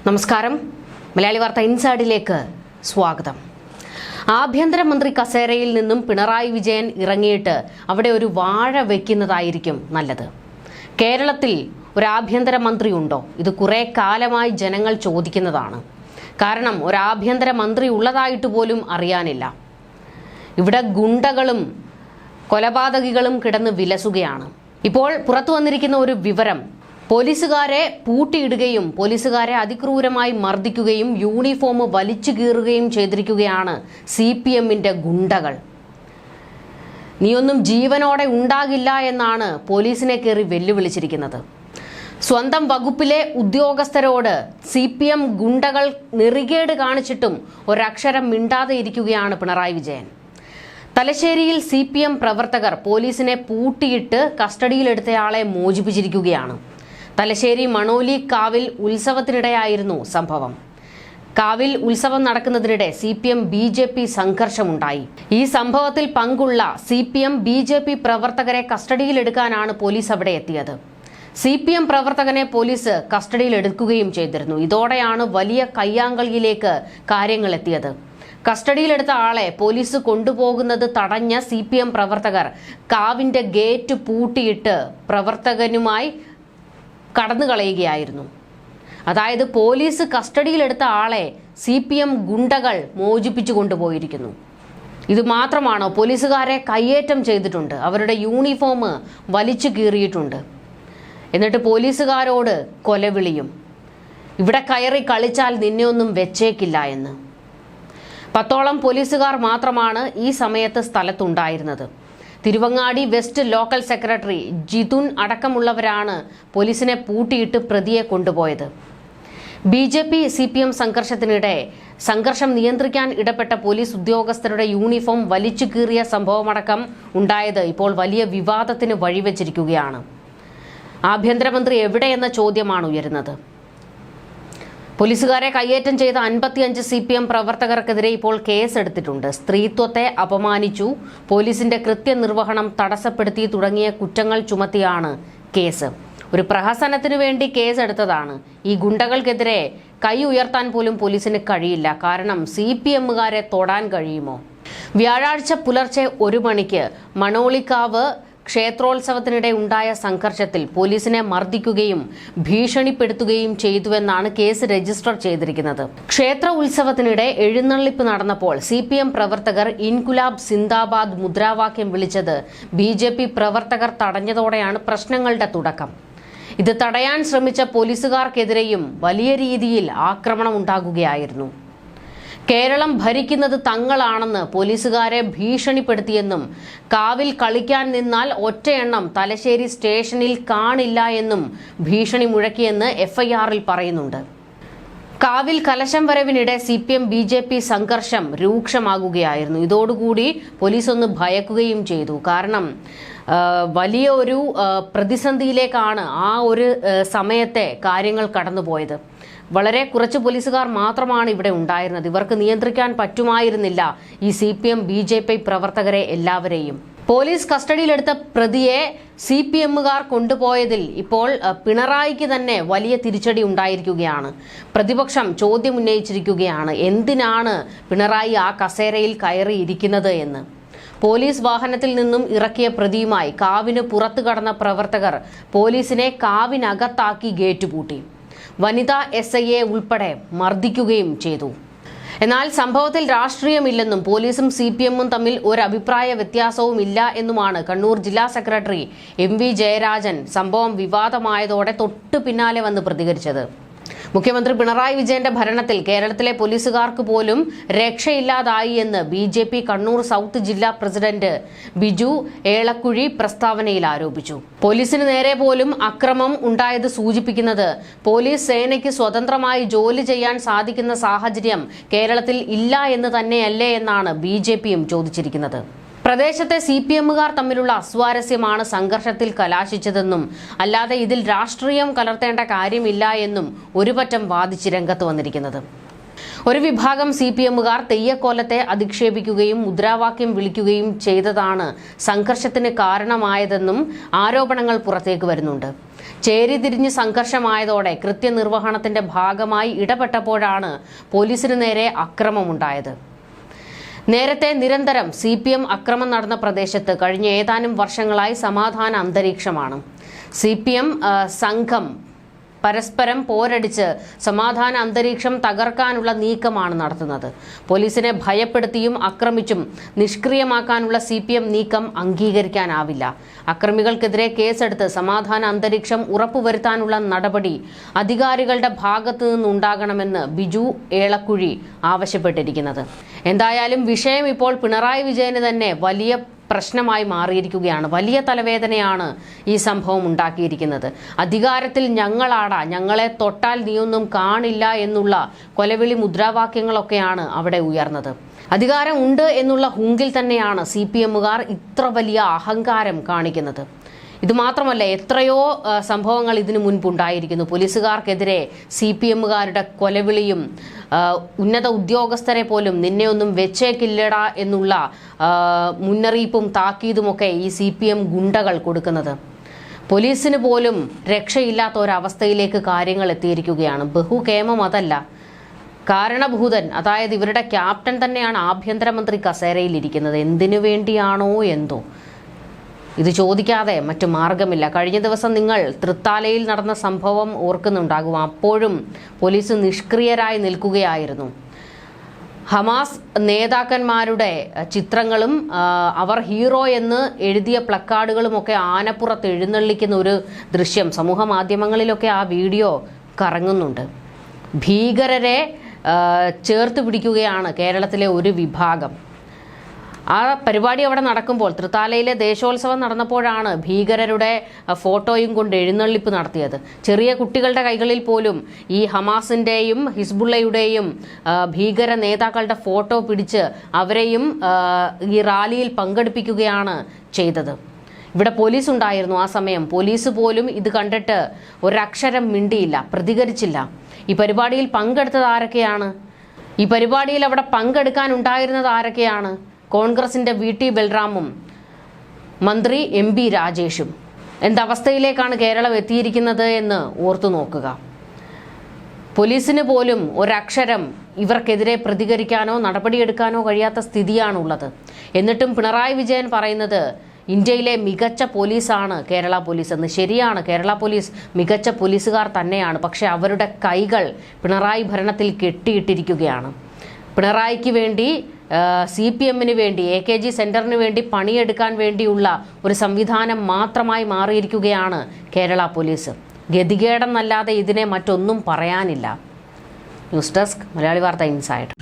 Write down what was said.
നമസ്കാരം. മലയാളി വാർത്ത ഇൻസൈഡിലേക്ക് സ്വാഗതം. ആഭ്യന്തരമന്ത്രി കസേരയിൽ നിന്നും പിണറായി വിജയൻ ഇറങ്ങിയിട്ട് അവിടെ ഒരു വാഴ വയ്ക്കുന്നതായിരിക്കും നല്ലത്. കേരളത്തിൽ ഒരു ആഭ്യന്തരമന്ത്രി ഉണ്ടോ? ഇത് കുറേ കാലമായി ജനങ്ങൾ ചോദിക്കുന്നതാണ്. കാരണം ഒരു ആഭ്യന്തരമന്ത്രി ഉള്ളതായിട്ട് പോലും അറിയാനില്ല. ഇവിടെ ഗുണ്ടകളും കൊലപാതകികളും കിടന്ന് വിലസുകയാണ്. ഇപ്പോൾ പുറത്തു വന്നിരിക്കുന്ന ഒരു വിവരം, പോലീസുകാരെ പൂട്ടിയിടുകയും പോലീസുകാരെ അതിക്രൂരമായി മർദ്ദിക്കുകയും യൂണിഫോം വലിച്ചു കീറുകയും ചെയ്തിരിക്കുകയാണ് CPMന്റെ ഗുണ്ടകൾ. നീയൊന്നും ജീവനോടെ ഉണ്ടാകില്ല എന്നാണ് പോലീസിനെ കയറി വെല്ലുവിളിച്ചിരിക്കുന്നത്. സ്വന്തം വകുപ്പിലെ ഉദ്യോഗസ്ഥരോട് CPM ഗുണ്ടകൾ നെറികേട് കാണിച്ചിട്ടും ഒരക്ഷരം മിണ്ടാതെ ഇരിക്കുകയാണ് പിണറായി വിജയൻ. തലശ്ശേരിയിൽ CPM പ്രവർത്തകർ പോലീസിനെ പൂട്ടിയിട്ട് കസ്റ്റഡിയിലെടുത്തയാളെ മോചിപ്പിച്ചിരിക്കുകയാണ്. തലശ്ശേരി മണോലി കാവിൽ ഉത്സവത്തിനിടെയായിരുന്നു സംഭവം. കാവിൽ ഉത്സവം നടക്കുന്നതിനിടെ CPM BJP സംഘർഷമുണ്ടായി. ഈ സംഭവത്തിൽ പങ്കുള്ള CPM BJP പ്രവർത്തകരെ കസ്റ്റഡിയിലെടുക്കാനാണ് പോലീസ് അവിടെ എത്തിയത്. CPM പ്രവർത്തകനെ പോലീസ് കസ്റ്റഡിയിലെടുക്കുകയും ചെയ്തിരുന്നു. ഇതോടെയാണ് വലിയ കയ്യാങ്കളിയിലേക്ക് കാര്യങ്ങൾ എത്തിയത്. കസ്റ്റഡിയിലെടുത്ത ആളെ പോലീസ് കൊണ്ടുപോകുന്നത് തടഞ്ഞ CPM പ്രവർത്തകർ കാവിന്റെ ഗേറ്റ് പൂട്ടിയിട്ട് പ്രവർത്തകനുമായി കടന്നു കളയുകയായിരുന്നു. അതായത് പോലീസ് കസ്റ്റഡിയിലെടുത്ത ആളെ CPM ഗുണ്ടകൾ മോചിപ്പിച്ചു കൊണ്ടുപോയിരിക്കുന്നു. ഇത് മാത്രമാണോ? പോലീസുകാരെ കയ്യേറ്റം ചെയ്തിട്ടുണ്ട്, അവരുടെ യൂണിഫോം വലിച്ചു കീറിയിട്ടുണ്ട്. എന്നിട്ട് പോലീസുകാരോട് കൊലവിളിയും, ഇവിടെ കയറി കളിച്ചാൽ നിന്നെ ഒന്നും വെച്ചേക്കില്ല എന്ന്. 10ഓളം പോലീസുകാർ മാത്രമാണ് ഈ സമയത്ത് സ്ഥലത്തുണ്ടായിരുന്നത്. തിരുവങ്ങാടി വെസ്റ്റ് ലോക്കൽ സെക്രട്ടറി ജിതുൻ അടക്കമുള്ളവരാണ് പോലീസിനെ പൂട്ടിയിട്ട് പ്രതിയെ കൊണ്ടുപോയത്. BJP CPM സംഘർഷത്തിനിടെ സംഘർഷം നിയന്ത്രിക്കാൻ ഇടപെട്ട പോലീസ് ഉദ്യോഗസ്ഥരുടെ യൂണിഫോം വലിച്ചു കീറിയ സംഭവമടക്കം ഉണ്ടായത് ഇപ്പോൾ വലിയ വിവാദത്തിന് വഴിവെച്ചിരിക്കുകയാണ്. ആഭ്യന്തരമന്ത്രി എവിടെയെന്ന ചോദ്യമാണ് ഉയരുന്നത്. പോലീസുകാരെ കയ്യേറ്റം ചെയ്ത 55 CPM പ്രവർത്തകർക്കെതിരെ ഇപ്പോൾ കേസെടുത്തിട്ടുണ്ട്. സ്ത്രീത്വത്തെ അപമാനിച്ചു, പോലീസിന്റെ കൃത്യനിർവഹണം തടസ്സപ്പെടുത്തി തുടങ്ങിയ കുറ്റങ്ങൾ ചുമത്തിയാണ് കേസ്. ഒരു പ്രഹസനത്തിനു വേണ്ടി കേസെടുത്തതാണ്. ഈ ഗുണ്ടകൾക്കെതിരെ കൈ ഉയർത്താൻ പോലും പോലീസിന് കഴിയില്ല. കാരണം CPMകാരെ തൊടാൻ കഴിയുമോ? വ്യാഴാഴ്ച പുലർച്ചെ 1 മണിക്ക് മണോളിക്കാവ് ക്ഷേത്രോത്സവത്തിനിടെ ഉണ്ടായ സംഘർഷത്തിൽ പോലീസിനെ മർദ്ദിക്കുകയും ഭീഷണിപ്പെടുത്തുകയും ചെയ്തുവെന്നാണ് കേസ് രജിസ്റ്റർ ചെയ്തിരിക്കുന്നത്. ക്ഷേത്ര ഉത്സവത്തിനിടെ എഴുന്നള്ളിപ്പ് നടന്നപ്പോൾ CPM പ്രവർത്തകർ ഇൻകുലാബ് സിന്ദാബാദ് മുദ്രാവാക്യം വിളിച്ചത് BJP പ്രവർത്തകർ തടഞ്ഞതോടെയാണ് പ്രശ്നങ്ങളുടെ തുടക്കം. ഇത് തടയാൻ ശ്രമിച്ച പോലീസുകാർക്കെതിരെയും വലിയ രീതിയിൽ ആക്രമണം ഉണ്ടാകുകയായിരുന്നു. കേരളം ഭരിക്കുന്നത് തങ്ങളാണെന്ന് പോലീസുകാരെ ഭീഷണിപ്പെടുത്തിയെന്നും കാവിൽ കളിക്കാൻ നിന്നാൽ ഒറ്റയെണ്ണം തലശ്ശേരി സ്റ്റേഷനിൽ കാണില്ല എന്നും ഭീഷണി മുഴക്കിയെന്ന് FIRൽ പറയുന്നുണ്ട്. കാവിൽ കലശം വരവിനിടെ CPM BJP സംഘർഷം രൂക്ഷമാകുകയായിരുന്നു. ഇതോടുകൂടി പോലീസ് ഒന്ന് ഭയക്കുകയും ചെയ്തു. കാരണം വലിയ ഒരു പ്രതിസന്ധിയിലേക്കാണ് ആ ഒരു സമയത്തെ കാര്യങ്ങൾ കടന്നുപോയത്. വളരെ കുറച്ച് പോലീസുകാർ മാത്രമാണ് ഇവിടെ ഉണ്ടായിരുന്നത്. ഇവർക്ക് നിയന്ത്രിക്കാൻ പറ്റുമായിരുന്നില്ല ഈ CPM BJP പ്രവർത്തകരെ എല്ലാവരെയും. പോലീസ് കസ്റ്റഡിയിലെടുത്ത പ്രതിയെ CPMകാർ കൊണ്ടുപോയതിൽ ഇപ്പോൾ പിണറായിക്ക് തന്നെ വലിയ തിരിച്ചടി ഉണ്ടായിരിക്കുകയാണ്. പ്രതിപക്ഷം ചോദ്യം ഉന്നയിച്ചിരിക്കുകയാണ്, എന്തിനാണ് പിണറായി ആ കസേരയിൽ കയറിയിരിക്കുന്നത് എന്ന്. പോലീസ് വാഹനത്തിൽ നിന്നും ഇറക്കിയ പ്രതിയുമായി കാവിന് പുറത്തു കടന്ന പ്രവർത്തകർ പോലീസിനെ കാവിനകത്താക്കി ഗേറ്റ് പൂട്ടി. വനിതാ SIയെ ഉൾപ്പെടെ മർദ്ദിക്കുകയും ചെയ്തു. എന്നാൽ സംഭവത്തിൽ രാഷ്ട്രീയമില്ലെന്നും പോലീസും CPMും തമ്മിൽ ഒരു അഭിപ്രായ വ്യത്യാസവും ഇല്ല എന്നുമാണ് കണ്ണൂർ ജില്ലാ സെക്രട്ടറി MV ജയരാജൻ സംഭവം വിവാദമായതോടെ തൊട്ടു പിന്നാലെ വന്ന് പ്രതികരിച്ചത്. മുഖ്യമന്ത്രി പിണറായി വിജയന്റെ ഭരണത്തിൽ കേരളത്തിലെ പോലീസുകാർക്ക് പോലും രക്ഷയില്ലാതായി എന്ന് BJP കണ്ണൂർ സൗത്ത് ജില്ലാ പ്രസിഡന്റ് ബിജു ഏളക്കുഴി പ്രസ്താവനയിൽ ആരോപിച്ചു. പോലീസിന് നേരെ പോലും അക്രമം ഉണ്ടായത് സൂചിപ്പിക്കുന്നത് പോലീസ് സേനയ്ക്ക് സ്വതന്ത്രമായി ജോലി ചെയ്യാൻ സാധിക്കുന്ന സാഹചര്യം കേരളത്തിൽ ഇല്ല എന്ന് തന്നെയല്ലേ എന്നാണ് BJPയും ചോദിച്ചിരിക്കുന്നത്. പ്രദേശത്തെ CPMകാർ തമ്മിലുള്ള അസ്വാരസ്യമാണ് സംഘർഷത്തിൽ കലാശിച്ചതെന്നും അല്ലാതെ ഇതിൽ രാഷ്ട്രീയം കലർത്തേണ്ട കാര്യമില്ല എന്നും ഒരുപറ്റം വാദിച്ച് രംഗത്ത് വന്നിരിക്കുന്നത്. ഒരു വിഭാഗം CPMകാർ തെയ്യക്കോലത്തെ അധിക്ഷേപിക്കുകയും മുദ്രാവാക്യം വിളിക്കുകയും ചെയ്തതാണ് സംഘർഷത്തിന് കാരണമായതെന്നും ആരോപണങ്ങൾ പുറത്തേക്ക് വരുന്നുണ്ട്. ചേരിതിരിഞ്ഞ് സംഘർഷമായതോടെ കൃത്യനിർവഹണത്തിന്റെ ഭാഗമായി ഇടപെട്ടപ്പോഴാണ് പോലീസിന് നേരെ അക്രമമുണ്ടായത്. നേരത്തെ നിരന്തരം CPM അക്രമം നടന്ന പ്രദേശത്ത് കഴിഞ്ഞ ഏതാനും വർഷങ്ങളായി സമാധാന അന്തരീക്ഷമാണ്. CPM സംഘം പരസ്പരം പോരടിച്ച് സമാധാന അന്തരീക്ഷം തകർക്കാനുള്ള നീക്കമാണ് നടത്തുന്നത്. പോലീസിനെ ഭയപ്പെടുത്തിയും ആക്രമിച്ചും നിഷ്ക്രിയമാക്കാനുള്ള CPM നീക്കം അംഗീകരിക്കാനാവില്ല. അക്രമികൾക്കെതിരെ കേസെടുത്ത് സമാധാന അന്തരീക്ഷം ഉറപ്പുവരുത്താനുള്ള നടപടി അധികാരികളുടെ ഭാഗത്തു നിന്നുണ്ടാകണമെന്ന് ബിജു ഏളക്കുഴി ആവശ്യപ്പെട്ടിരിക്കുന്നത്. എന്തായാലും വിഷയം ഇപ്പോൾ പിണറായി വിജയന് തന്നെ വലിയ പ്രശ്നമായി മാറിയിരിക്കുകയാണ്. വലിയ തലവേദനയാണ് ഈ സംഭവം ഉണ്ടാക്കിയിരിക്കുന്നത്. അധികാരത്തിൽ ഞങ്ങളാടാ, ഞങ്ങളെ തൊട്ടാൽ നീയൊന്നും കാണില്ല എന്നുള്ള കൊലവിളി മുദ്രാവാക്യങ്ങളൊക്കെയാണ് അവിടെ ഉയർന്നത്. അധികാരം ഉണ്ട് എന്നുള്ള ഹുങ്കിൽ തന്നെയാണ് CPMകാർ ഇത്ര വലിയ അഹങ്കാരം കാണിക്കുന്നത്. ഇതുമാത്രമല്ല, എത്രയോ സംഭവങ്ങൾ ഇതിനു മുൻപുണ്ടായിരിക്കുന്നു. പോലീസുകാർക്കെതിരെ CPMകാരുടെ കൊലവിളിയും ഉന്നത ഉദ്യോഗസ്ഥരെ പോലും നിന്നെ ഒന്നും വെച്ചേക്കില്ലടാ എന്നുള്ള മുന്നറിയിപ്പും താക്കീതുമൊക്കെ ഈ CPM ഗുണ്ടകൾ കൊടുക്കുന്നത്. പോലീസിന് പോലും രക്ഷയില്ലാത്ത ഒരവസ്ഥയിലേക്ക് കാര്യങ്ങൾ എത്തിയിരിക്കുകയാണ്. ബഹുകേമം അതല്ല, കാരണഭൂതൻ, അതായത് ഇവരുടെ ക്യാപ്റ്റൻ തന്നെയാണ് ആഭ്യന്തരമന്ത്രി കസേരയിലിരിക്കുന്നത്. എന്തിനു വേണ്ടിയാണോ എന്തോ, ഇത് ചോദിക്കാതെ മറ്റു മാർഗമില്ല. കഴിഞ്ഞ ദിവസം നിങ്ങൾ തൃത്താലയിൽ നടന്ന സംഭവം ഓർക്കുന്നുണ്ടാകും. അപ്പോഴും പോലീസ് നിഷ്ക്രിയരായി നിൽക്കുകയായിരുന്നു. ഹമാസ് നേതാക്കന്മാരുടെ ചിത്രങ്ങളും അവർ ഹീറോ എന്ന് എഴുതിയ പ്ലക്കാർഡുകളുമൊക്കെ ആനപ്പുറത്ത് എഴുന്നള്ളിക്കുന്ന ഒരു ദൃശ്യം സമൂഹ മാധ്യമങ്ങളിലൊക്കെ ആ വീഡിയോ കറങ്ങുന്നുണ്ട്. ഭീകരരെ ചേർത്ത് പിടിക്കുകയാണ് കേരളത്തിലെ ഒരു വിഭാഗം. ആ പരിപാടി അവിടെ നടക്കുമ്പോൾ, തൃത്താലയിലെ ദേശോത്സവം നടന്നപ്പോഴാണ് ഭീകരരുടെ ഫോട്ടോയും കൊണ്ട് എഴുന്നള്ളിപ്പ് നടത്തിയത്. ചെറിയ കുട്ടികളുടെ കൈകളിൽ പോലും ഈ ഹമാസിൻ്റെയും ഹിസ്ബുള്ളയുടെയും ഭീകര നേതാക്കളുടെ ഫോട്ടോ പിടിച്ച് അവരെയും ഈ റാലിയിൽ പങ്കെടുപ്പിക്കുകയാണ് ചെയ്തത്. ഇവിടെ പോലീസ് ഉണ്ടായിരുന്നു ആ സമയം. പോലീസ് പോലും ഇത് കണ്ടിട്ട് ഒരക്ഷരം മിണ്ടിയില്ല, പ്രതികരിച്ചില്ല. ഈ പരിപാടിയിൽ പങ്കെടുത്തത് ആരൊക്കെയാണ്? ഈ പരിപാടിയിൽ അവിടെ പങ്കെടുക്കാനുണ്ടായിരുന്നത് ആരൊക്കെയാണ്? കോൺഗ്രസിന്റെ VT ബൽറാമും മന്ത്രി MP രാജേഷും. എന്തവസ്ഥയിലേക്കാണ് കേരളം എത്തിയിരിക്കുന്നത് എന്ന് ഓർത്തു നോക്കുക. പോലീസിന് പോലും ഒരക്ഷരം ഇവർക്കെതിരെ പ്രതികരിക്കാനോ നടപടിയെടുക്കാനോ കഴിയാത്ത സ്ഥിതിയാണുള്ളത്. എന്നിട്ടും പിണറായി വിജയൻ പറയുന്നത് ഇന്ത്യയിലെ മികച്ച പോലീസാണ് കേരള പോലീസ് എന്ന്. ശരിയാണ്, കേരള പോലീസ് മികച്ച പോലീസുകാർ തന്നെയാണ്. പക്ഷെ അവരുടെ കൈകൾ പിണറായി ഭരണത്തിൽ കെട്ടിയിട്ടിരിക്കുകയാണ്. പിണറായിക്ക് വേണ്ടി, CPMന് വേണ്ടി, AKG സെന്ററിന് വേണ്ടി പണിയെടുക്കാൻ വേണ്ടിയുള്ള ഒരു സംവിധാനം മാത്രമായി മാറിയിരിക്കുകയാണ് കേരള പോലീസ്. ഗതികേടെന്നല്ലാതെ ഇതിനെ മറ്റൊന്നും പറയാനില്ല. ന്യൂസ് ഡെസ്ക്, മലയാളി വാർത്ത ഇൻസൈഡ്.